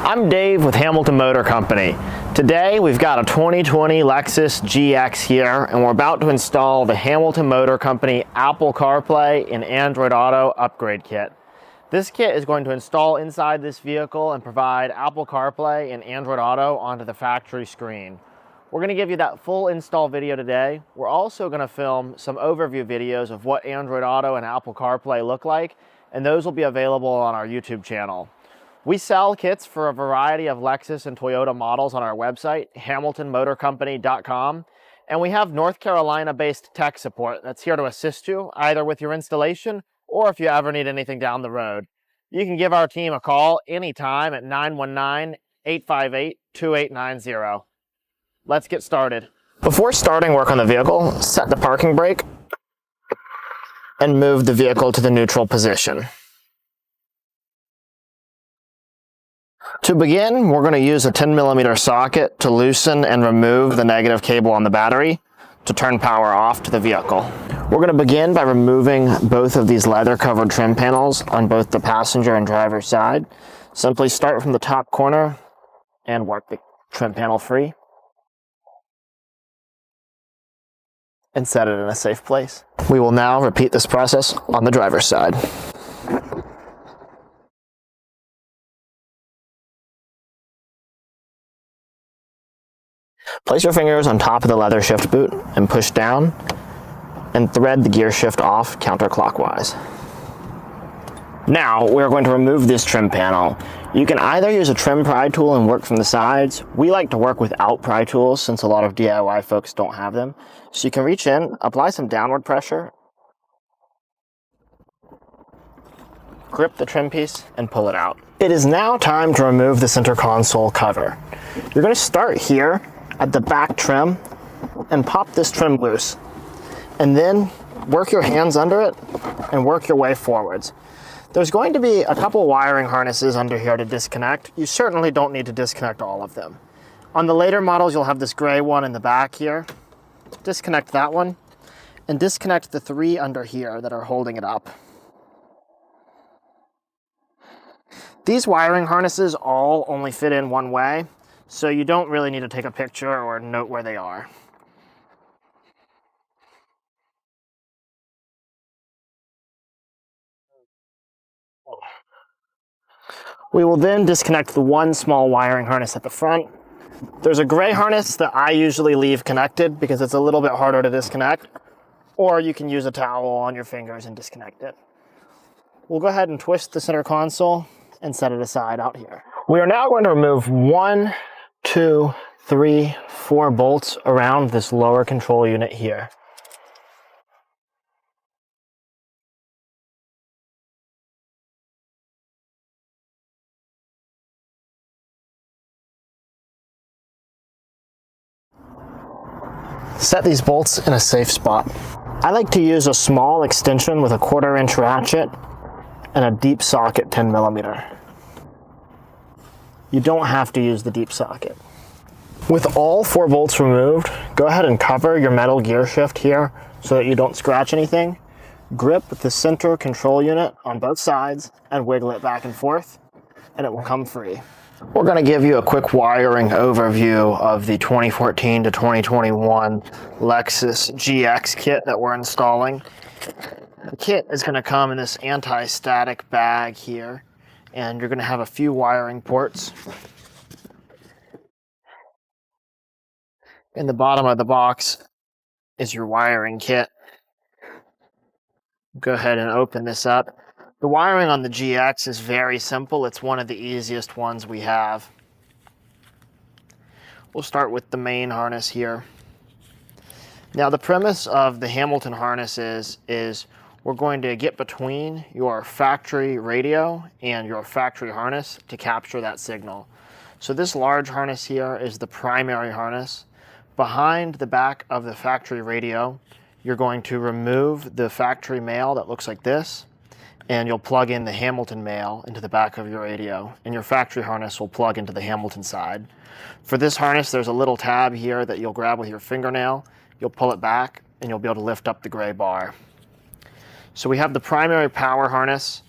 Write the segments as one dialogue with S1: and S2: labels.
S1: I'm Dave with Hamilton Motor Company. Today we've got a 2020 Lexus GX here, and we're about to install the Hamilton Motor Company Apple CarPlay and Android Auto Upgrade Kit. This kit is going to install inside this vehicle and provide Apple CarPlay and Android Auto onto the factory screen. We're going to give you that full install video today. We're also going to film some overview videos of what Android Auto and Apple CarPlay look like, and those will be available on our YouTube channel. We sell kits for a variety of Lexus and Toyota models on our website, hamiltonmotorcompany.com, and we have North Carolina-based tech support that's here to assist you either with your installation or if you ever need anything down the road. You can give our team a call anytime at 919-858-2890. Let's get started. Before starting work on the vehicle, set the parking brake and move the vehicle to the neutral position. To begin, we're going to use a 10mm socket to loosen and remove the negative cable on the battery to turn power off to the vehicle. We're going to begin by removing both of these leather-covered trim panels on both the passenger and driver's side. Simply start from the top corner and work the trim panel free and set it in a safe place. We will now repeat this process on the driver's side. Place your fingers on top of the leather shift boot and push down and thread the gear shift off counterclockwise. Now we're going to remove this trim panel. You can either use a trim pry tool and work from the sides. We like to work without pry tools since a lot of DIY folks don't have them. So you can reach in, apply some downward pressure, grip the trim piece, and pull it out. It is now time to remove the center console cover. You're going to start here at the back trim and pop this trim loose, and then work your hands under it and work your way forwards. There's going to be a couple wiring harnesses under here to disconnect. You certainly don't need to disconnect all of them. On the later models, you'll have this gray one in the back here. Disconnect that one and disconnect the 3 under here that are holding it up. These wiring harnesses all only fit in one way, so you don't really need to take a picture or note where they are. We will then disconnect the one small wiring harness at the front. There's a gray harness that I usually leave connected because it's a little bit harder to disconnect, or you can use a towel on your fingers and disconnect it. We'll go ahead and twist the center console and set it aside out here. We are now going to remove 1, 2, 3, 4 bolts around this lower control unit here. Set these bolts in a safe spot. I like to use a small extension with a 1/4 inch ratchet and a deep socket 10mm. You don't have to use the deep socket. With all 4 bolts removed, go ahead and cover your metal gear shift here so that you don't scratch anything. Grip the center control unit on both sides and wiggle it back and forth, and it will come free. We're going to give you a quick wiring overview of the 2014 to 2021 Lexus GX kit that we're installing. The kit is going to come in this anti-static bag here, and you're going to have a few wiring ports. In the bottom of the box is your wiring kit. Go ahead and open this up. The wiring on the GX is very simple. It's one of the easiest ones we have. We'll start with the main harness here. Now the premise of the Hamilton harnesses is we're going to get between your factory radio and your factory harness to capture that signal. So this large harness here is the primary harness. Behind the back of the factory radio, you're going to remove the factory male that looks like this, and you'll plug in the Hamilton male into the back of your radio, and your factory harness will plug into the Hamilton side. For this harness, there's a little tab here that you'll grab with your fingernail. You'll pull it back, and you'll be able to lift up the gray bar. So we have the primary power harness.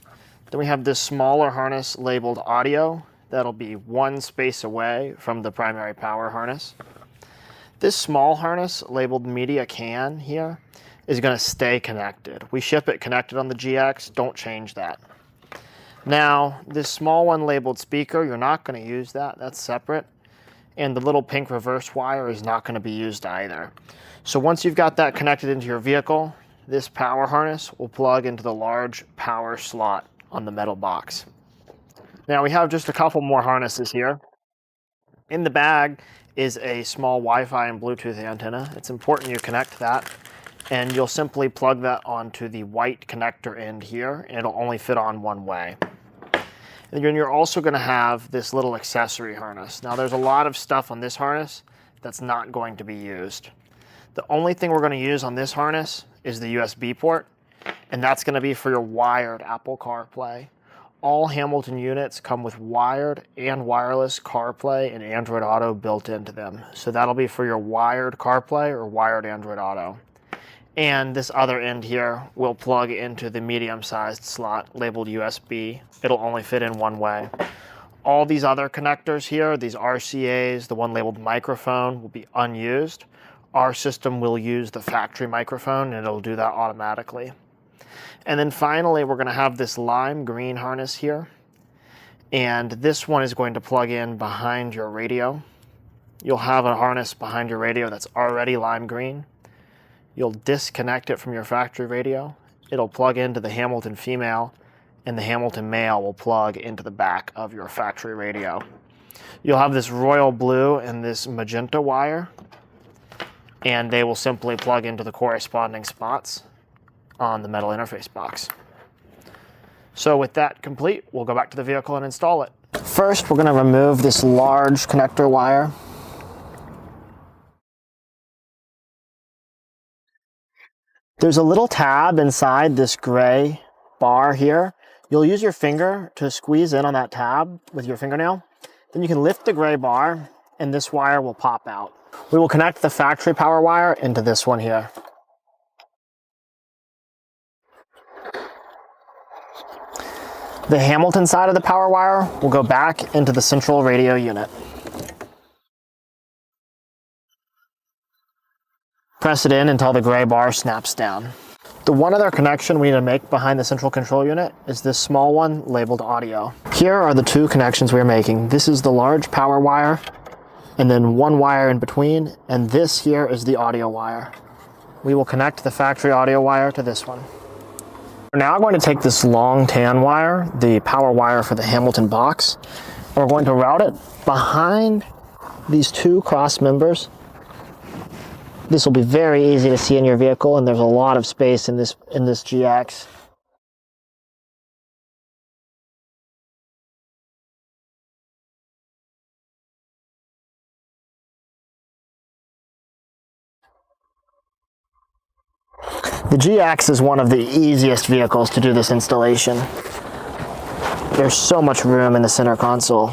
S1: Then we have this smaller harness labeled audio that'll be one space away from the primary power harness. This small harness labeled media can here is going to stay connected. We ship it connected on the GX, don't change that. Now, this small one labeled speaker, you're not going to use that, that's separate. And the little pink reverse wire is not going to be used either. So once you've got that connected into your vehicle, this power harness will plug into the large power slot on the metal box. Now we have just a couple more harnesses here. In the bag is a small Wi-Fi and Bluetooth antenna. It's important you connect that, and you'll simply plug that onto the white connector end here, and it'll only fit on one way. And then you're also going to have this little accessory harness. Now there's a lot of stuff on this harness that's not going to be used. The only thing we're going to use on this harness is the USB port, and that's going to be for your wired Apple CarPlay. All Hamilton units come with wired and wireless CarPlay and Android Auto built into them. So that'll be for your wired CarPlay or wired Android Auto. And this other end here will plug into the medium-sized slot labeled USB. It'll only fit in one way. All these other connectors here, these RCAs, the one labeled microphone, will be unused. Our system will use the factory microphone, and it'll do that automatically. And then finally, we're going to have this lime green harness here. And this one is going to plug in behind your radio. You'll have a harness behind your radio that's already lime green. You'll disconnect it from your factory radio. It'll plug into the Hamilton female, and the Hamilton male will plug into the back of your factory radio. You'll have this royal blue and this magenta wire, and they will simply plug into the corresponding spots on the metal interface box. So with that complete, we'll go back to the vehicle and install it. First, we're going to remove this large connector wire. There's a little tab inside this gray bar here. You'll use your finger to squeeze in on that tab with your fingernail. Then you can lift the gray bar and this wire will pop out. We will connect the factory power wire into this one here. The Hamilton side of the power wire will go back into the central radio unit. Press it in until the gray bar snaps down. The one other connection we need to make behind the central control unit is this small one labeled audio. Here are the two connections we're making. This is the large power wire, and then one wire in between, and this here is the audio wire. We will connect the factory audio wire to this one. We're now going to take this long tan wire, the power wire for the Hamilton box, and we're going to route it behind these two cross members. This will be very easy to see in your vehicle, and there's a lot of space in this GX. The GX is one of the easiest vehicles to do this installation. There's so much room in the center console.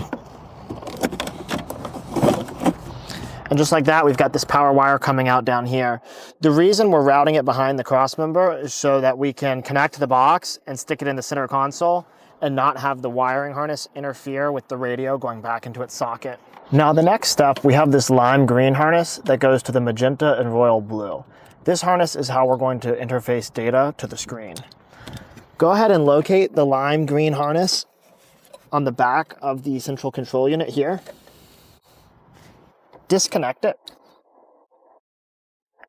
S1: And just like that, we've got this power wire coming out down here. The reason we're routing it behind the crossmember is so that we can connect the box and stick it in the center console and not have the wiring harness interfere with the radio going back into its socket. Now the next step, we have this lime green harness that goes to the magenta and royal blue. This harness is how we're going to interface data to the screen. Go ahead and locate the lime green harness on the back of the central control unit here. Disconnect it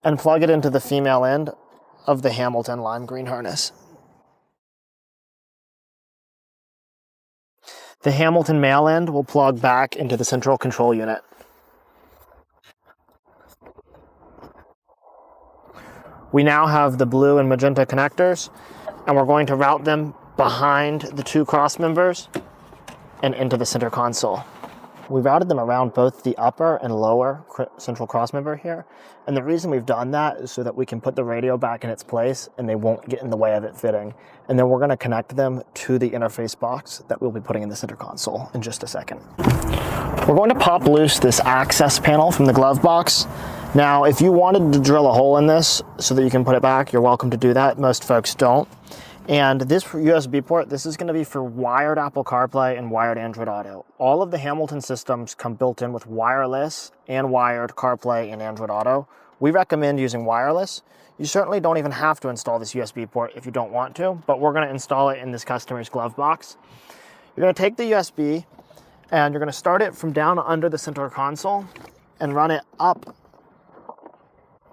S1: and plug it into the female end of the Hamilton lime green harness. The Hamilton male end will plug back into the central control unit. We now have the blue and magenta connectors, and we're going to route them behind the two cross members and into the center console. We routed them around both the upper and lower central crossmember here. And the reason we've done that is so that we can put the radio back in its place and they won't get in the way of it fitting. And then we're going to connect them to the interface box that we'll be putting in the center console in just a second. We're going to pop loose this access panel from the glove box. Now, if you wanted to drill a hole in this so that you can put it back, you're welcome to do that. Most folks don't. And this USB port, this is going to be for wired Apple CarPlay and wired Android Auto. All of the Hamilton systems come built in with wireless and wired CarPlay and Android Auto. We recommend using wireless. You certainly don't even have to install this USB port if you don't want to, but we're going to install it in this customer's glove box. You're going to take the USB and you're going to start it from down under the center console and run it up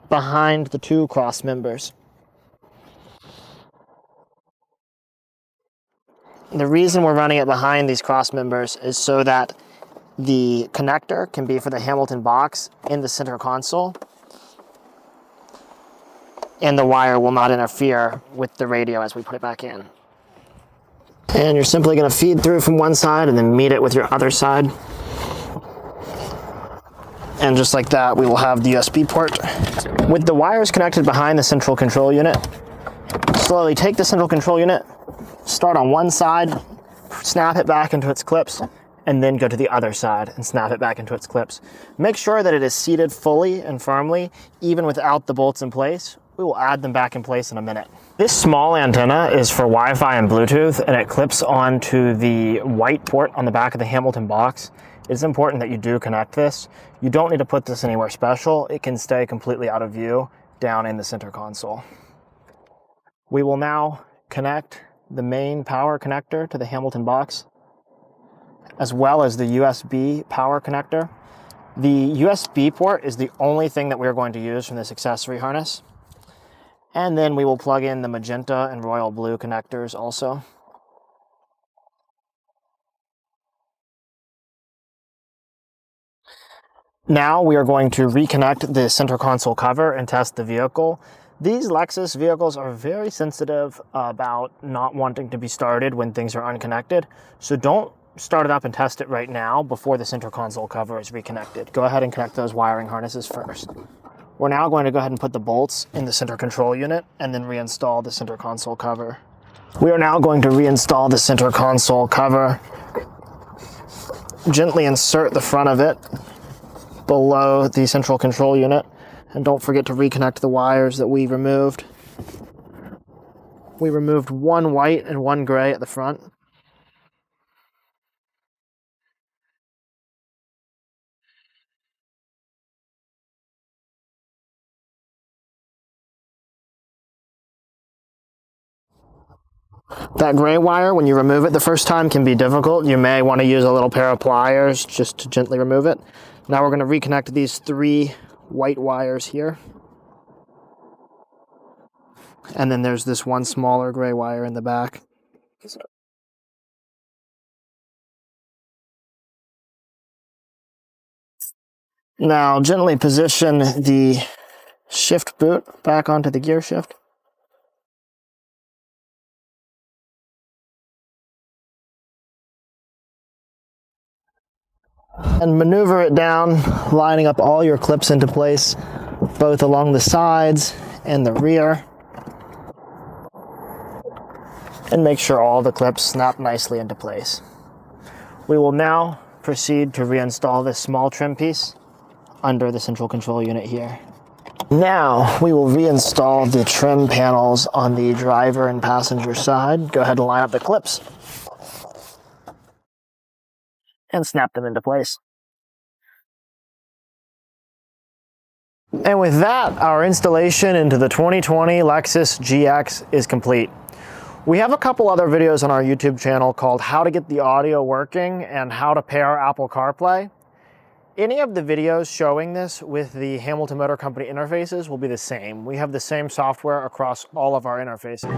S1: behind the two cross members. The reason we're running it behind these cross members is so that the connector can be for the Hamilton box in the center console, and the wire will not interfere with the radio as we put it back in. And you're simply going to feed through from one side and then meet it with your other side. And just like that, we will have the USB port. With the wires connected behind the central control unit, slowly take the central control unit, start on one side, snap it back into its clips, and then go to the other side and snap it back into its clips. Make sure that it is seated fully and firmly, even without the bolts in place. We will add them back in place in a minute. This small antenna is for Wi-Fi and Bluetooth, and it clips onto the white port on the back of the Hamilton box. It's important that you do connect this. You don't need to put this anywhere special. It can stay completely out of view down in the center console. We will now connect the main power connector to the Hamilton box, as well as the USB power connector. The USB port is the only thing that we're going to use from this accessory harness. And then we will plug in the magenta and royal blue connectors also. Now we are going to reconnect the center console cover and test the vehicle. These Lexus vehicles are very sensitive about not wanting to be started when things are unconnected. So don't start it up and test it right now before the center console cover is reconnected. Go ahead and connect those wiring harnesses first. We're now going to go ahead and put the bolts in the center control unit and then reinstall the center console cover. We are now going to reinstall the center console cover. Gently insert the front of it below the central control unit, and don't forget to reconnect the wires that we removed. We removed one white and one gray at the front. That gray wire, when you remove it the first time, can be difficult. You may want to use a little pair of pliers just to gently remove it. Now we're going to reconnect these three white wires here. And then there's this one smaller gray wire in the back. Now gently position the shift boot back onto the gear shift. And maneuver it down, lining up all your clips into place, both along the sides and the rear. And make sure all the clips snap nicely into place. We will now proceed to reinstall this small trim piece under the central control unit here. Now we will reinstall the trim panels on the driver and passenger side. Go ahead and line up the clips and snap them into place. And with that, our installation into the 2020 Lexus GX is complete. We have a couple other videos on our YouTube channel called How to Get the Audio Working and How to Pair Apple CarPlay. Any of the videos showing this with the Hamilton Motor Company interfaces will be the same. We have the same software across all of our interfaces.